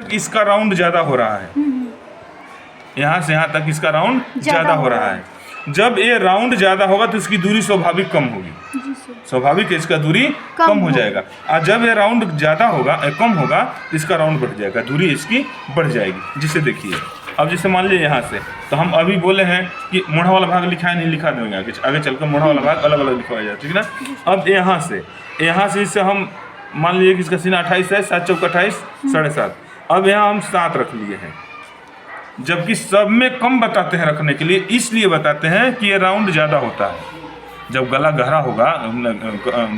तक इसका राउंड ज़्यादा हो रहा है, यहाँ से यहाँ तक इसका राउंड ज़्यादा हो रहा है। जब ये राउंड ज़्यादा होगा तो इसकी दूरी स्वाभाविक कम होगी, स्वाभाविक है इसका दूरी कम हो जाएगा। और जब ये राउंड ज़्यादा होगा कम होगा तो इसका राउंड बढ़ जाएगा, दूरी इसकी बढ़ जाएगी। जिसे देखिए अब जैसे मान लीजिए यहाँ से, तो हम अभी बोले हैं कि मोढ़ा वाला भाग लिखा है, नहीं लिखा देंगे आगे चलकर मोढ़ा वाला भाग अलग अलग लिखवाया जाए, ठीक ना। अब यहाँ से इससे हम मान लीजिए कि इसका सीना 28 है, 7 चौक 28 7.5। अब यहाँ हम 7 रख लिए हैं, जबकि सब में कम बताते हैं रखने के लिए, इसलिए बताते हैं कि ये राउंड ज़्यादा होता है। जब गला गहरा होगा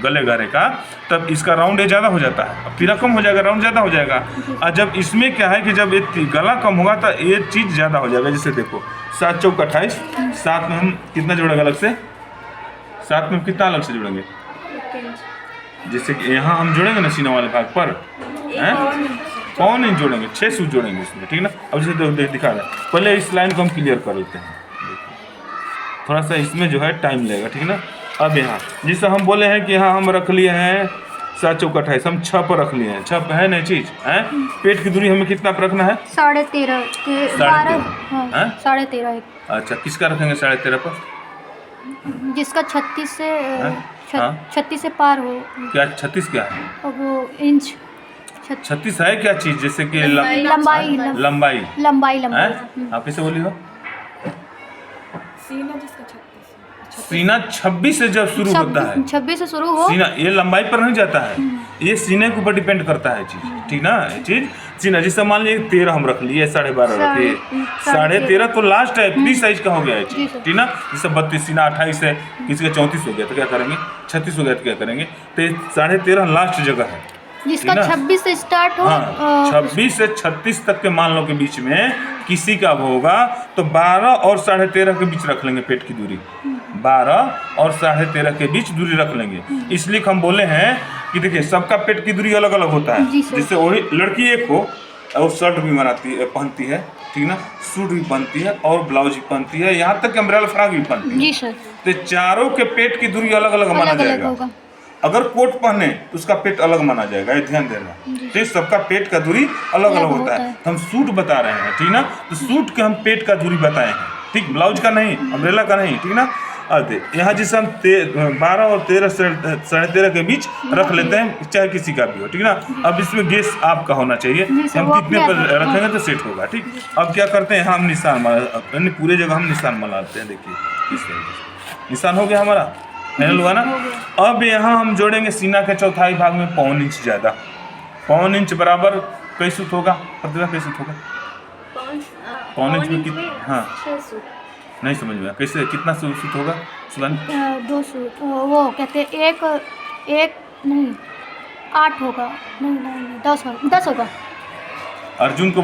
गले गहरे का, तब इसका राउंड ये ज़्यादा हो जाता है, पीरा कम हो जाएगा, राउंड ज़्यादा हो जाएगा। और जब इसमें क्या है कि जब ये गला कम होगा तो ये चीज़ ज़्यादा हो जाएगा। जैसे देखो 7 चौक 28, 7 में हम कितना जोड़ेंगे अलग से, 7 में कितना अलग से जोड़ेंगे, जैसे कि यहाँ हम जोड़ेंगे ना सीना वाले भाग पर, पौन इंच जोड़ेंगे, 6 सूत जोड़ेंगे इसमें, ठीक ना। अब जैसे दिखा रहा है, पहले इस लाइन को हम क्लियर कर लेते हैं, थोड़ा सा इसमें जो है टाइम लगेगा, ठीक ना। अब यहाँ जिससे हम बोले हैं कि यहाँ हम रख लिए हैं 7 चौक 28, हम 6 पर रख लिए हैं, 6 पर है नई चीज़ है। पेट की दूरी हमें कितना पर रखना है, 13.5 13.5। अच्छा, किसका रखेंगे 13.5 पर, जिसका 36 से 36 से पार हो। क्या 36 क्या है, वो इंच 36 है क्या चीज़, जैसे कि लंबाई आप किसे बोली हो, सीना 26 से जब शुरू होता है, 26 से शुरू हो सीना, ये लंबाई पर नहीं जाता है, ये सीने के ऊपर डिपेंड करता है चीज़, ठीक ना। ये चीज़ सीना, जैसे मान लीजिए 13 हम रख लिए, 12.5 रखिए, 13.5 तो लास्ट है, फ्री साइज का हो गया है चीज़, ठीक ना। जैसे 32 सीना 28 है, किसी का 34 हो गया तो क्या करेंगे, 36 हो गया तो क्या करेंगे, तो 13.5 लास्ट जगह है, जिसका 26 से स्टार्ट हो। हाँ, 26 से 36 तक के मान लो के बीच में किसी का होगा तो 12 और 13.5 के बीच रख लेंगे पेट की दूरी, 12 और 13.5 के बीच दूरी रख लेंगे। इसलिए हम बोले हैं कि देखिए सबका पेट की दूरी अलग अलग होता है। जिससे वही लड़की एक हो और शर्ट भी पहनती है, ठीक ना, सूट भी पहनती है और ब्लाउज भी पहनती है, यहाँ तक कि अम्ब्रेला फ्रॉक भी पहनती है। जी सर। तो चारों के पेट की दूरी अलग अलग माना जाएगा। अगर कोट पहने तो उसका पेट अलग माना जाएगा, ये ध्यान देना। तो सबका पेट का दूरी अलग अलग होता है। हम सूट बता रहे हैं, ठीक ना, तो सूट के हम पेट का दूरी बताए हैं, ठीक, ब्लाउज का नहीं, अम्ब्रेला का नहीं, ठीक ना। अब यहाँ जिसे हम 12 और 13.5 के बीच रख लेते हैं, चाहे किसी का भी हो, ठीक ना। अब इसमें गेस आपका होना चाहिए, हम कितने पर रखेंगे तो सेट होगा, ठीक। अब क्या करते हैं, हम निशान मार, पूरे जगह हम निशान बनाते हैं। देखिए इस तरीके से निशान हो गया हमारा, फाइनल हुआ ना। अब यहाँ हम जोड़ेंगे सीना के चौथाई भाग में 1.25 इंच ज़्यादा, 1.25 इंच बराबर कई सूत होगा, प्रतिभा कई सूत होगा, 1.25 इंच में कितना, हाँ नहीं समझ में, कैसे कितना सूत होगा शिवानी, 2 सूत, वो कहते हैं एक नहीं 8 होगा, नहीं 10 होगा। अर्जुन को